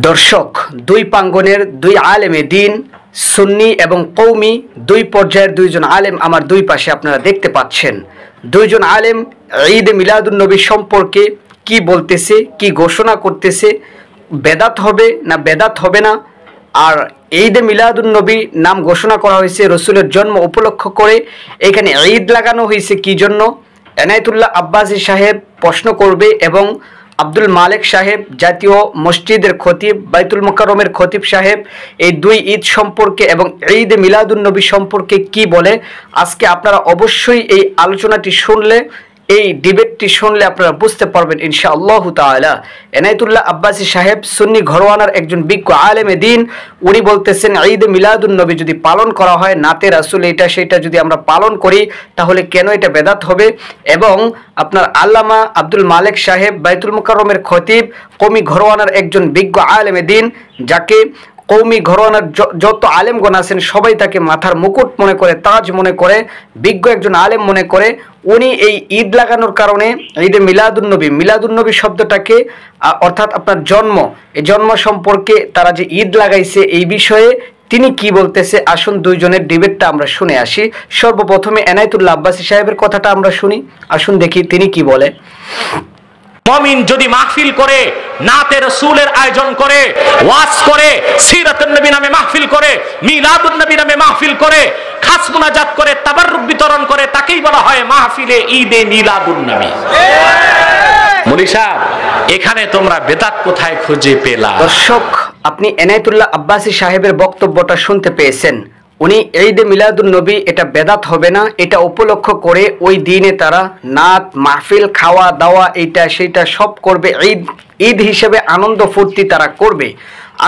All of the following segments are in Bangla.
দর্শক, দুই প্রাঙ্গণের দুই আলেমে দিন, সুন্নি এবং কৌমি দুই পর্যায়ের দুইজন আলেম আমার দুই পাশে আপনারা দেখতে পাচ্ছেন। দুইজন আলেম ঈদে মিলাদুন্নবী সম্পর্কে কি বলতেছে, কি ঘোষণা করতেছে, বেদাত হবে না বেদাত হবে না। আর ঈদে মিলাদুন্নবী নাম ঘোষণা করা হয়েছে রসুলের জন্ম উপলক্ষ করে। এখানে ঈদ লাগানো হয়েছে কি জন্য? এনায়েতুল্লাহ আব্বাসী সাহেব প্রশ্ন করবে এবং আব্দুল মালেক সাহেব জাতীয় মসজিদের খতিব, বাইতুল মোকাররমের খতিব সাহেব এই দুই ঈদ সম্পর্কে এবং ঈদে মিলাদুন্নবী সম্পর্কে কি বলে, আজকে আপনারা অবশ্যই এই আলোচনাটি শুনলে, এই ডিবেটটি শুনলে আপনারা বুঝতে পারবেন ইনশাআল্লাহ তাআলা। এনায়েতুল্লাহ আব্বাসী সাহেব সুন্নি ঘরোয়ানার একজন বিজ্ঞ আলেমে দিন, উনি বলতেছেন ঈদে মিলাদুন্নবী যদি পালন করা হয়, নাতে রাসূল এটা সেটা যদি আমরা পালন করি তাহলে কেন এটা বেদাত হবে। এবং আপনার আল্লামা আব্দুল মালেক সাহেব বাইতুল মোকাররমের খতিব, কওমি ঘরোয়ানার একজন বিজ্ঞ আলেমে দিন, যাকে কৌমি ঘরোয়ানার যত আলেমগণ আছেন সবাই তাকে মাথার মুকুট মনে করে, তাজ মনে করে, বিজ্ঞ একজন আলেম মনে করে। উনি এই ঈদ লাগানোর কারণে ঈদে মিলাদুন্নবী শব্দটাকে অর্থাৎ আপনার জন্ম, এই জন্ম সম্পর্কে তারা যে ঈদ লাগাইছে এই বিষয়ে তিনি কি বলতেছে, আসুন দুইজনের ডিবেটটা আমরা শুনে আসি। সর্বপ্রথমে এনায়েতুল্লাহ আব্বাসী সাহেবের কথাটা আমরা শুনি, আসুন দেখি তিনি কি বলে। মুমিন যদি মাহফিল করে, নাতে রাসূলের আয়োজন করে, ওয়াজ করে, সিরাতুন নবী নামে মাহফিল করে, মিলাদুন নবী নামে মাহফিল করে, খাস মুনাজাত করে, তাবাররুক বিতরণ করে, তাকেই বলা হয় মাহফিলে ঈদে মিলাদুন নবী। মুনি সাহেব, এখানে তোমরা বেদাত কোথায় খুঁজে পেলা? দর্শক, আপনি এনায়েতুল্লাহ আব্বাসী সাহেবের বক্তব্যটা শুনতে পেয়েছেন। উনি ঈদে মিলাদুন্নবী এটা বেদাত হবে না, এটা উপলক্ষ করে ওই দিনে তারা নাত মাহফিল খাওয়া দাওয়া এইটা সেইটা সব করবে, ঈদ হিসেবে আনন্দ ফুর্তি তারা করবে।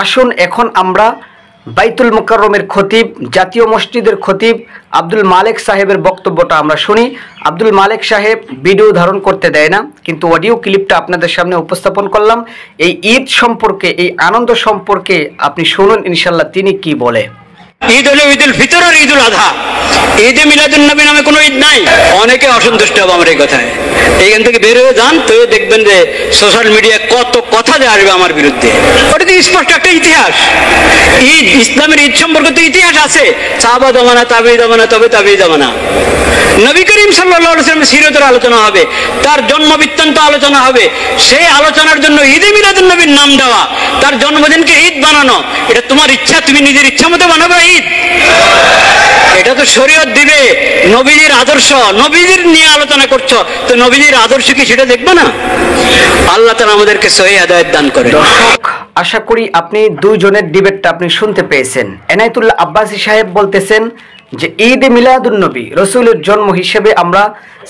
আসুন এখন আমরা বাইতুল মোকাররমের খতিব, জাতীয় মসজিদের খতিব আব্দুল মালেক সাহেবের বক্তব্যটা আমরা শুনি। আব্দুল মালেক সাহেব ভিডিও ধারণ করতে দেয় না, কিন্তু অডিও ক্লিপটা আপনাদের সামনে উপস্থাপন করলাম। এই ঈদ সম্পর্কে, এই আনন্দ সম্পর্কে আপনি শুনুন ইনশাল্লাহ তিনি কি বলে। ঈদ হলো ঈদুল ফিতর আর ঈদুল আযহা, ঈদে মিলাদুন্নবী নামে কোনো ঈদ নাই। অনেকে অসন্তুষ্ট হবে আমার এই কথায়, এইখান থেকে বের হয়ে যান তো দেখবেন যে সোশ্যাল মিডিয়ায় কত কথা যে আসবে আমার বিরুদ্ধে। ওটা তো স্পষ্ট একটা ইতিহাস। ঈদ, ইসলামের ঈদ সম্পর্কে তো ইতিহাস আছে, সাহাবা জামানা, তাবেঈ জামানা, তবে তাবেঈ জামানা। নবী করিম সাল্লাল্লাহু আলাইহি ওয়াসাল্লামের সিরাতের আলোচনা হবে, তার জন্ম বৃত্তান্ত আলোচনা হবে। সেই আলোচনার জন্য ঈদে মিলাদুন্নবীর নাম দেওয়া, তার জন্মদিনকে ঈদ বানানো, এটা তোমার ইচ্ছা, তুমি নিজের ইচ্ছা মতো বানাবে ঈদ। এটা তো শরীয়ত দিবে, নবীজির আদর্শ, নবীজির নিয়ে আলোচনা করছো, তো নবীজির আদর্শ কি সেটা দেখবে না? আল্লাহ তাআলা আমাদেরকে সহিহ হিদায়াত দান করেন। দর্শক, আশা করি আপনি দুইজনের ডিবেটটা আপনি শুনতে পেয়েছেন। এনায়েতুল্লাহ আব্বাসী সাহেব বলতেছেন যে ঈদে মিলাদুন্নবী রসুলের জন্ম হিসেবে আমরা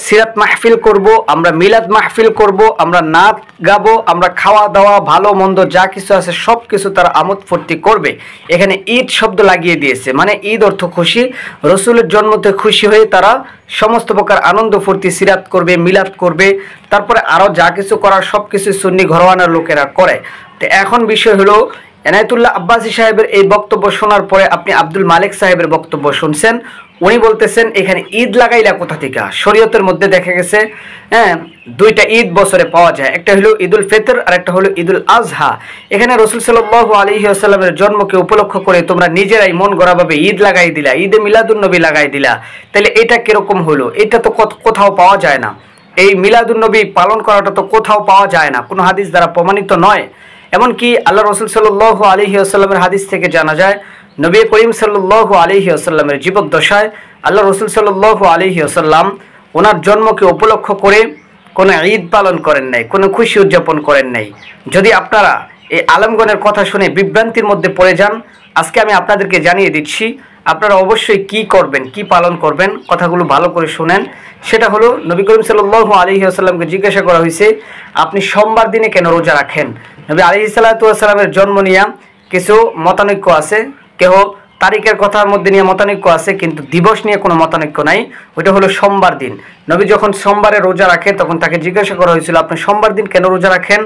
সিরাত মাহফিল করব, আমরা মিলাদ মাহফিল করব, আমরা নাচ গাবো, আমরা খাওয়া দাওয়া ভালো মন্দ যা কিছু আছে সব কিছু তারা আমোদ ফুর্তি করবে। এখানে ঈদ শব্দ লাগিয়ে দিয়েছে, মানে ঈদ অর্থ খুশি, রসুলের জন্মতে খুশি হয়ে তারা সমস্ত প্রকার আনন্দ ফুর্তি সিরাত করবে, মিলাদ করবে, তারপরে আরও যা কিছু করার সব কিছু সুন্নি ঘরোয়ানার লোকেরা করে। তো এখন বিষয় হলো এনায়েতুল্লাহ আব্বাসী সাহেবের এই বক্তব্য শোনার পরে আপনি আব্দুল মালেক সাহেবের বক্তব্য শুনছেন। উনি বলতেছেন এখানে ঈদ লাগাইলা কোথা থেকে? শরীয়তের মধ্যে দেখা গেছে দুইটা ঈদ বছরে পাওয়া যায়, একটা হলো ঈদুল ফিতর আর একটা হলো ঈদুল আযহা। এখানে রাসূল সাল্লাল্লাহু আলাইহি ওয়াসাল্লামের জন্মকে উপলক্ষ করে তোমরা নিজেরাই মন গড়াভাবে ঈদ লাগাই দিলা, ঈদে মিলাদুন্নবী লাগাই দিলা, তাহলে এটা কিরকম হলো? এটা তো কোথাও পাওয়া যায় না। এই মিলাদুন্নবী পালন করাটা তো কোথাও পাওয়া যায় না, কোনো হাদিস দ্বারা প্রমাণিত নয়। এমনকি আল্লাহ রাসূল সাল্লাল্লাহু আলাইহি ওয়াসাল্লামের হাদিস থেকে জানা যায়, নবী করিম সাল্লাল্লাহু আলাইহি ওয়াসাল্লামের জীবদ্দশায় আল্লাহ রাসূল সাল্লাল্লাহু আলাইহি ওয়াসাল্লাম ওনার জন্মকে উপলক্ষ করে কোনো ঈদ পালন করেন নাই, কোনো খুশি উদযাপন করেন নাই। যদি আপনারা এই আলেমগণের কথা শুনে বিভ্রান্তির মধ্যে পড়ে যান, আজকে আমি আপনাদেরকে জানিয়ে দিচ্ছি আপনারা অবশ্যই কি করবেন, কি পালন করবেন, কথাগুলো ভালো করে শুনেন। সেটা হলো নবী করিম সাল্লাল্লাহু আলাইহি ওয়াসাল্লামকে জিজ্ঞাসা করা হয়েছে আপনি সোমবার দিনে কেন রোজা রাখেন? নবী আলাইহিস সালাতু ওয়াস সালামের জন্ম নিয়ে কিছু মতানৈক্য আছে, কেহ তারিখের কথার মধ্যে নিয়ে মতানৈক্য আছে, কিন্তু দিবস নিয়ে কোনো মতানৈক্য নাই। ওইটা হলো সোমবার দিন। নবী যখন সোমবারে রোজা রাখে তখন তাকে জিজ্ঞাসা করা হয়েছিল আপনি সোমবার দিন কেন রোজা রাখেন?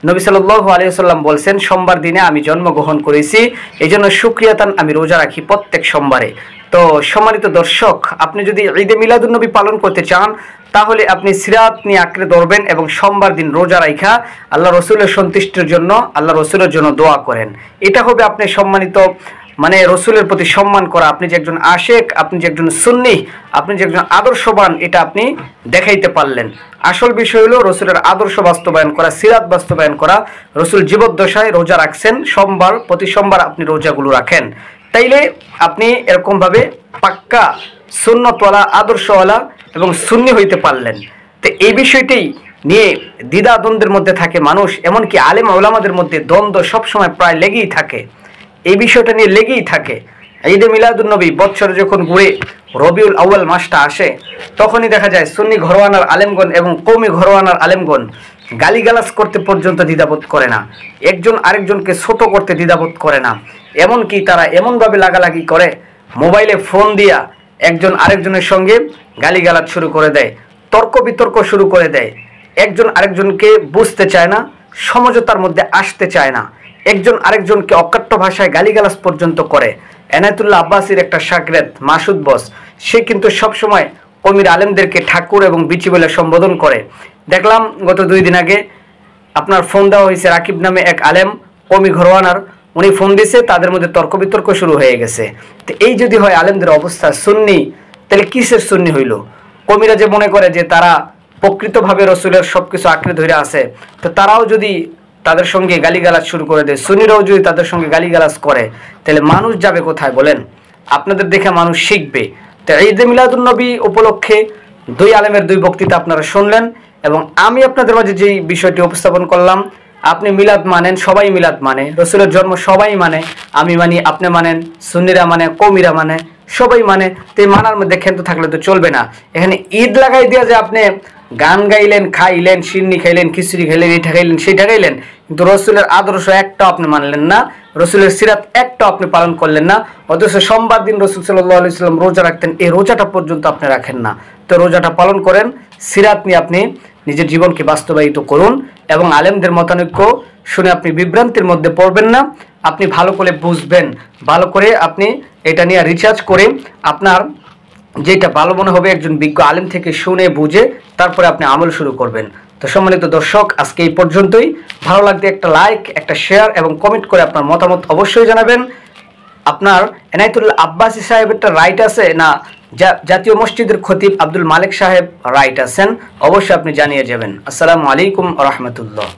নবী সাল্লাল্লাহু আলাইহি ওয়াসাল্লাম বলছেন সোমবার দিনে আমি জন্মগ্রহণ করেছি, এই জন্য শুকরিয়াতান আমি রোজা রাখি প্রত্যেক সোমবারে। তো সম্মানিত দর্শক, আপনি যদি ঈদে মিলাদুন্নবী পালন করতে চান তাহলে আপনি সিরাত নিয়ে আঁকড়ে ধরবেন এবং সোমবার দিন রোজা রাখা আল্লাহ রসুলের সন্তুষ্টির জন্য, আল্লাহ রসুলের জন্য দোয়া করেন। এটা হবে আপনি সম্মানিত, মানে রসুলের প্রতি সম্মান করা। আপনি যে একজন আশেক, আপনি যে একজন সুন্নি, আপনি যে একজন আদর্শবান, এটা আপনি দেখাইতে পারলেন। আসল বিষয় হলো রসুলের আদর্শ বাস্তবায়ন করা, সিরাত বাস্তবায়ন করা। রসুল জীবদ্দশায় রোজা রাখছেন, সোমবার, প্রতি সোমবার আপনি রোজাগুলো রাখেন। তাইলে আপনি এরকমভাবে পাক্কা সুন্নতওয়ালা, আদর্শওয়ালা এবং সুন্নি হইতে পারলেন। তো এই বিষয়টাই নিয়ে দ্বিধা দ্বন্দ্বের মধ্যে থাকে মানুষ, এমনকি আলেম ওলামাদের মধ্যে দ্বন্দ্ব সবসময় প্রায় লেগেই থাকে, এই বিষয়টা নিয়ে লেগেই থাকে। ঈদে মিলাদুন্নবী বছরে যখন ঘুরে রবিউল আউয়াল মাসটা আসে, তখনই দেখা যায় সুন্নি ঘরোয়ানার আলেমগণ এবং কওমি ঘরোয়ানার আলেমগণ গালিগালাজ করতে পর্যন্ত দ্বিধাবোধ করে না, একজন আরেকজনকে ছোট করতে দ্বিধাবোধ করে না। এমনকি তারা এমনভাবে লাগালাগি করে, মোবাইলে ফোন দিয়া একজন আরেকজনের সঙ্গে গালিগালাজ শুরু করে দেয়, তর্ক বিতর্ক শুরু করে দেয়। একজন আরেকজনকে বুঝতে চায় না, সমঝোতার মধ্যে আসতে চায় না, একজন আরেকজনকে অকাট্য ভাষায় গালিগালাজ পর্যন্ত করে। এনায়েতুল্লাহ আব্বাসীর একটা শাগরেদ মাসুদ বস, সে কিন্তু সবসময় কওমির আলেমদেরকে ঠাকুর এবং বিচি বলে সম্বোধন করে। দেখলাম গত 2 দিন আগে আপনার ফোন দেওয়া হয়েছে রাকিব নামে এক আলেম কওমি ঘরোয়ানার, উনি ফোন দিয়েছে, তাদের মধ্যে তর্ক বিতর্ক শুরু হয়ে গেছে। তো এই যদি হয় আলেমদের অবস্থা সুন্নি, তাহলে কিসের সুন্নি হইল? কওমিরা যে মনে করে যে তারা প্রকৃতভাবে রসুলের সবকিছু আঁকড়ে ধরে আছে, তো তারাও যদি তাদের সঙ্গে গালিগালাজ শুরু করে দেয়, সুন্নিরাও যদি তাদের সঙ্গে গালিগালাজ করে, তাহলে মানুষ যাবে কোথায় বলেন? আপনাদের দেখে মানুষ শিখবে। তো ঈদে মিলাদুন্নবী উপলক্ষে 2 আলেমের 2 বক্তৃতা আপনারা শুনলেন, এবং আমি আপনাদের মাঝে যেই বিষয়টি উপস্থাপন করলাম, আপনি মিলাদ মানেন, সবাই মিলাদ মানে, রসুলের জন্ম সবাই মানে, আমি মানি, আপনি মানেন, সুন্নিরা মানে, কওমিরা মানে, সবাই মানে। তো এই মানার মধ্যে ক্ষেত্র থাকলে তো চলবে না। এখানে ঈদ লাগাই দিয়ে যে আপনি গান গাইলেন, খাইলেন, সিন্নি খাইলেন, খিচুড়ি খাইলেন, এটা খাইলেন, সেটা খাইলেন, কিন্তু রসুলের আদর্শ একটাও আপনি মানলেন না, রসুলের সিরাত একটাও আপনি পালন করলেন না। অথচ সোমবার দিন রসুল সাল্লাল্লাহু আলাইহি ওয়াসাল্লাম রোজা রাখতেন, এই রোজাটা পর্যন্ত আপনি রাখেন না। তো রোজাটা পালন করেন, সিরাত নিয়ে আপনি নিজের জীবনকে বাস্তবায়িত করুন, এবং আলেমদের মতানৈক্য শুনে আপনি বিভ্রান্তির মধ্যে পড়বেন না। আপনি ভালো করে বুঝবেন, ভালো করে আপনি এটা নিয়ে রিসার্চ করে আপনার যেটা ভালো মনে হবে একজন বিজ্ঞ আলেম থেকে শুনে বুঝে তারপরে আপনি আমল শুরু করবেন। তো সম্মানিত দর্শক, আজকে এই পর্যন্তই। ভালো লাগলে একটা লাইক, একটা শেয়ার এবং কমেন্ট করে আপনার মতামত অবশ্যই জানাবেন। আপনার এনায়েতুল্লাহ আব্বাসী সাহেবেরটা রাইট আছে না জাতীয় মসজিদের খতিব আব্দুল মালিক সাহেব রাইট আছেন, অবশ্যই আপনি জানিয়ে যাবেন। আসসালামু আলাইকুম ওয়া রাহমাতুল্লাহ।